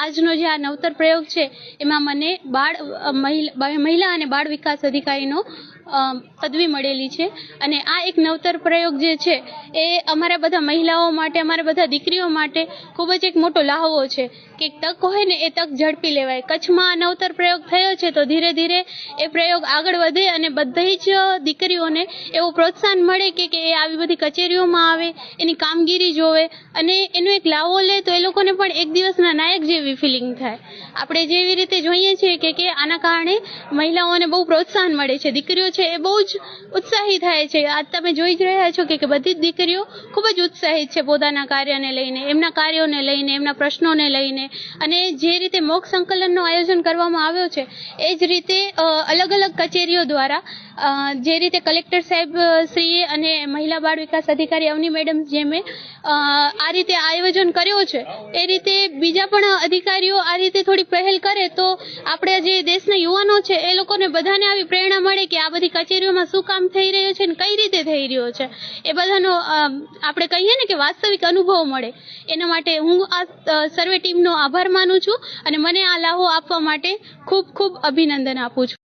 આજનો જે આ નવતર પ્રયોગ છે એમાં મને મહિલા અને બાળ વિકાસ અધિકારીનો પદવી મળેલી છે અને આ એક નવતર પ્રયોગ જે છે એ અમારા બધા મહિલાઓ માટે, અમારા બધા દીકરીઓ માટે ખૂબ જ એક મોટો લહાવો છે કે તક હોય ને એ તક ઝડપી લેવાય. કચ્છમાં નવતર પ્રયોગ થયો છે તો ધીરે ધીરે એ પ્રયોગ આગળ વધે અને બધી જ દીકરીઓને એવું પ્રોત્સાહન મળે કે એ આવી બધી કચેરીઓમાં આવે, એની કામગીરી જોવે અને એનો એક લાવો લે તો એ લોકોને પણ એક દિવસના નાયક જેવી ફિલિંગ થાય. આપણે જેવી રીતે જોઈએ છીએ કે આના કારણે મહિલાઓને બહુ પ્રોત્સાહન મળે છે, દીકરીઓ છે એ બહુ જ ઉત્સાહી થાય છે. આજ તમે જોઈ જ રહ્યા છો કે બધી જ દીકરીઓ ખૂબ જ ઉત્સાહિત છે પોતાના કાર્યને લઈને, એમના કાર્યોને લઈને, એમના પ્રશ્નોને લઈને. અને જે રીતે મોક સંકલનનું આયોજન કરવામાં આવ્યો છે એ જ રીતે અલગ અલગ કચેરીઓ દ્વારા જે રીતે કલેક્ટર સાહેબ શ્રીએ અને મહિલા બાળ વિકાસ અધિકારી અવની મેડમ જેમે આ રીતે આયોજન કર્યો છે એ રીતે બીજા પણ અધિકારીઓ આ રીતે થોડી પહેલ કરે તો આપણે જે દેશના યુવાનો છે એ લોકોને બધાને આવી પ્રેરણા મળે કે આ બધી કચેરીઓમાં શું કામ થઈ રહ્યું છે અને કઈ રીતે થઈ રહ્યો છે એ બધાનો આપણે કહીએ ને કે વાસ્તવિક અનુભવ મળે. એના માટે હું આ સર્વે ટીમનો આભાર માનું છું અને મને આ લાહો આપવા માટે ખૂબ ખૂબ અભિનંદન આપું છું.